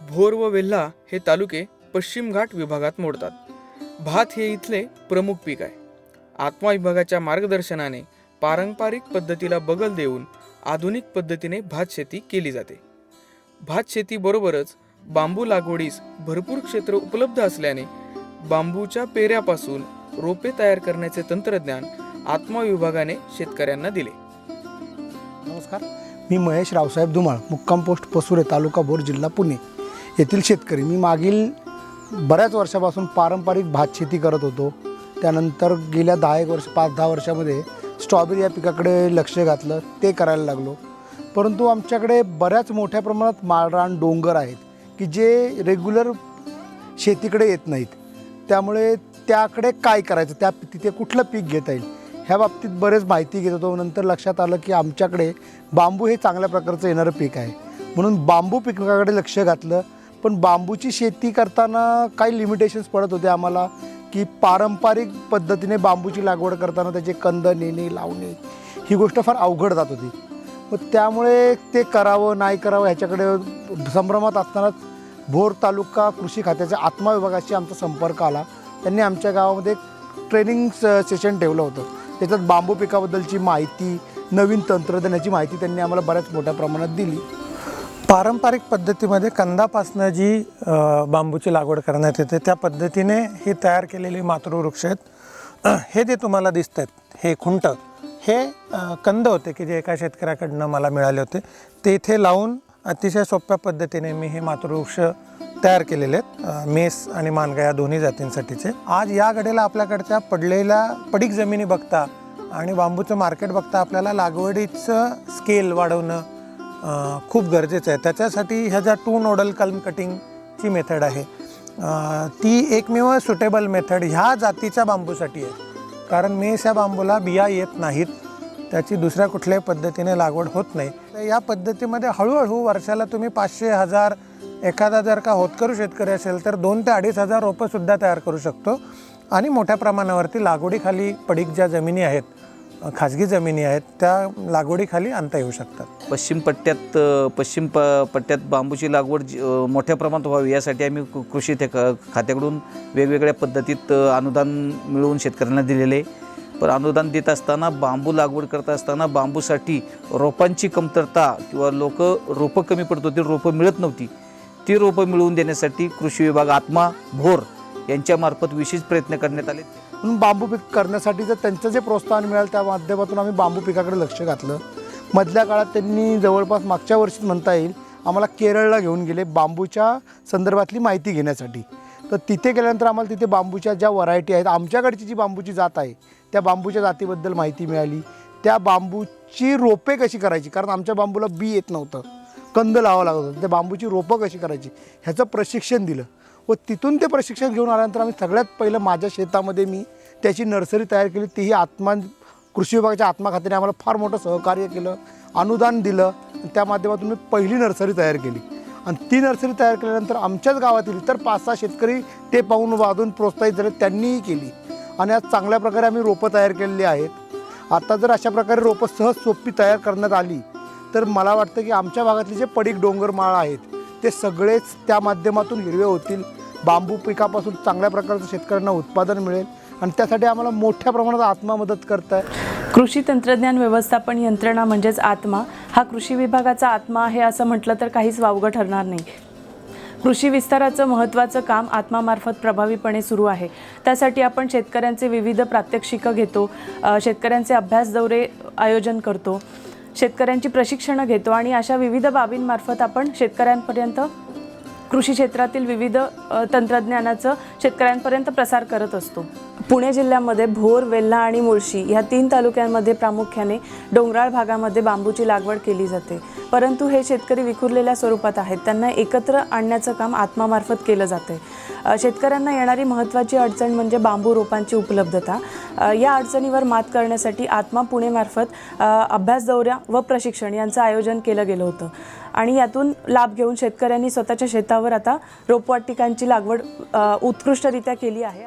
भोर व वेल्हा हे तालुके पश्चिम घाट विभागात मोडतात. भात हे इथले प्रमुख पीक आहे. आत्मा विभागाच्या मार्गदर्शनाने पारंपरिक पद्धतीला बगल देऊन आधुनिक पद्धतीने भात शेती केली जाते. भात शेतीबरोबरच बांबू लागवडीस भरपूर क्षेत्र उपलब्ध असल्याने बांबूच्या पेऱ्यापासून रोपे तयार करण्याचे तंत्रज्ञान आत्मा विभागाने शेतकऱ्यांना दिले. नमस्कार, मी महेश रावसाहेब धुमाळ, मुक्काम पोस्ट पसुरे, तालुका भोर, जिल्हा पुणे येथील शेतकरी. मी मागील बऱ्याच वर्षापासून पारंपरिक भात शेती करत होतो. त्यानंतर गेल्या 5-10 वर्षामध्ये स्ट्रॉबेरी या पिकाकडे लक्ष घातलं, ते करायला लागलो. परंतु आमच्याकडे बऱ्याच मोठ्या प्रमाणात माळरान डोंगर आहेत की जे रेग्युलर शेतीकडे येत नाहीत. त्यामुळे त्याकडे काय करायचं, तिथे कुठलं पीक घेता येईल ह्या बाबतीत बरेच माहिती घेत होतो. नंतर लक्षात आलं की आमच्याकडे बांबू हे चांगल्या प्रकारचं येणारं पीक आहे, म्हणून बांबू पिकाकडे लक्ष घातलं. पण बांबूची शेती करताना काही लिमिटेशन्स पडत होते आम्हाला, की पारंपरिक पद्धतीने बांबूची लागवड करताना त्याचे कंद नेणे, लावणे ही गोष्ट फार अवघड जात होती. मग त्यामुळे ते करावं नाही करावं ह्याच्याकडे संभ्रमात असतानाच भोर तालुका कृषी खात्याच्या आत्मा विभागाशी आमचा संपर्क आला. त्यांनी आमच्या गावामध्ये ट्रेनिंग सेशन ठेवलं होतं. त्याच्यात बांबू पिकाबद्दलची माहिती, नवीन तंत्रज्ञानाची माहिती त्यांनी आम्हाला बऱ्याच मोठ्या प्रमाणात दिली. पारंपरिक पद्धतीमध्ये कंदापासनं जी बांबूची लागवड करण्यात येते त्या पद्धतीने ही तयार केलेली मातृवृक्ष आहेत. हे जे तुम्हाला दिसत आहेत, हे खुंट, हे कंद होते की जे एका शेतकऱ्याकडनं मला मिळाले होते. ते इथे लावून अतिशय सोप्या पद्धतीने मी हे मातृवृक्ष तयार केलेले आहेत, मेस आणि मानगा या दोन्ही जातींसाठीचे. आज या घडीला आपल्याकडच्या पडलेल्या पडीक जमिनी बघता आणि बांबूचं मार्केट बघता आपल्याला लागवडीचं स्केल वाढवणं खूप गरजेचं आहे. त्याच्यासाठी ह्या ज्या 2 नोडल कल्म कटिंगची मेथड आहे ती एकमेव सुटेबल मेथड ह्या जातीच्या बांबूसाठी आहे. कारण मेस या बांबूला बिया येत नाहीत, त्याची दुसऱ्या कुठल्याही पद्धतीने लागवड होत नाही. तर या पद्धतीमध्ये हळूहळू वर्षाला तुम्ही 500-1000, एखादा जर का होतकरू शेतकरी असेल तर 2 ते 2,500 रोपंसुद्धा तयार करू शकतो. आणि मोठ्या प्रमाणावरती लागवडीखाली पडीक ज्या जमिनी आहेत, खाजगी जमिनी आहेत, त्या लागवडीखाली आणता येऊ शकतात. पश्चिम पट्ट्यात बांबूची लागवड मोठ्या प्रमाणात व्हावी यासाठी आम्ही कृषी खात्याकडून वेगवेगळ्या पद्धतीत अनुदान मिळवून शेतकऱ्यांना दिलेले. पण अनुदान देत असताना, बांबू लागवड करत असताना बांबूसाठी रोपांची कमतरता किंवा रोपं कमी पडत होती, रोपं मिळत नव्हती. ती रोपं मिळवून देण्यासाठी कृषी विभाग आत्मा भोर यांच्यामार्फत विशेष प्रयत्न करण्यात आले. म्हणून बांबू पीक करण्यासाठी जर त्यांचं जे प्रोत्साहन मिळालं त्या माध्यमातून आम्ही बांबू पिकाकडे लक्ष घातलं. मधल्या काळात त्यांनी जवळपास मागच्या वर्षीच म्हणता येईल आम्हाला केरळला घेऊन गेले बांबूच्या संदर्भातली माहिती घेण्यासाठी. तर तिथे गेल्यानंतर आम्हाला तिथे बांबूच्या ज्या व्हरायटी आहेत, आमच्याकडची जी बांबूची जात आहे त्या बांबूच्या जातीबद्दल माहिती मिळाली. त्या बांबूची रोपे कशी करायची, कारण आमच्या बांबूला बी येत नव्हतं, कंद लावावं लागत होतं. त्या बांबूची रोपं कशी करायची ह्याचं प्रशिक्षण दिलं. व तिथून ते प्रशिक्षण घेऊन आल्यानंतर आम्ही सगळ्यात पहिलं माझ्या शेतामध्ये मी त्याची नर्सरी तयार केली. तीही कृषी विभागाच्या आत्मा खात्याने आम्हाला फार मोठं सहकार्य केलं, अनुदान दिलं. त्या माध्यमातून मी पहिली नर्सरी तयार केली. आणि ती नर्सरी तयार केल्यानंतर आमच्याच गावातील इतर 5-6 शेतकरी ते पाहून वाजून प्रोत्साहित झाले, त्यांनीही केली. आणि आज चांगल्या प्रकारे आम्ही रोपं तयार केलेली आहेत. आता जर अशा प्रकारे रोपं सहज सोपी तयार करण्यात आली तर मला वाटतं की आमच्या भागातले जे पडीक डोंगर माळ आहेत ते सगळेच त्या माध्यमातून हिरवे होतील. बांबू पिकापासून चांगल्या प्रकारचं शेतकऱ्यांना उत्पादन मिळेल आणि त्यासाठी आम्हाला मोठ्या प्रमाणात आत्मा मदत करत आहे. कृषी तंत्रज्ञान व्यवस्थापन यंत्रणा म्हणजेच आत्मा हा कृषी विभागाचा आत्मा आहे असं म्हटलं तर काहीच वावगं ठरणार नाही. कृषी विस्ताराचं महत्त्वाचं काम आत्मामार्फत प्रभावीपणे सुरू आहे. त्यासाठी आपण शेतकऱ्यांचे विविध प्रात्यक्षिकं घेतो, शेतकऱ्यांचे अभ्यास दौरे आयोजन करतो, शेतकऱ्यांची प्रशिक्षणं घेतो आणि अशा विविध बाबींमार्फत आपण शेतकऱ्यांपर्यंत कृषी क्षेत्रातील विविध तंत्रज्ञानाचं शेतकऱ्यांपर्यंत प्रसार करत असतो. पुणे जिल्ह्यामध्ये भोर, वेल्हा आणि मुळशी ह्या 3 तालुक्यांमध्ये प्रामुख्याने डोंगराळ भागामध्ये बांबूची लागवड केली जाते. परंतु हे शेतकरी विखुरलेल्या स्वरूपात आहेत, त्यांना एकत्र आणण्याचं काम आत्मामार्फत केलं जाते. शेतकऱ्यांना येणारी महत्त्वाची अडचण म्हणजे बांबू रोपांची उपलब्धता. या अडचणीवर मात करण्यासाठी आत्मा पुणेमार्फत अभ्यास दौऱ्या व प्रशिक्षण यांचं आयोजन केलं गेलं होतं आणि यातून लाभ घेऊन शेतकऱ्यांनी स्वतःच्या शेतावर आता रोपवाटिकांची लागवड उत्कृष्टरित्या केली आहे.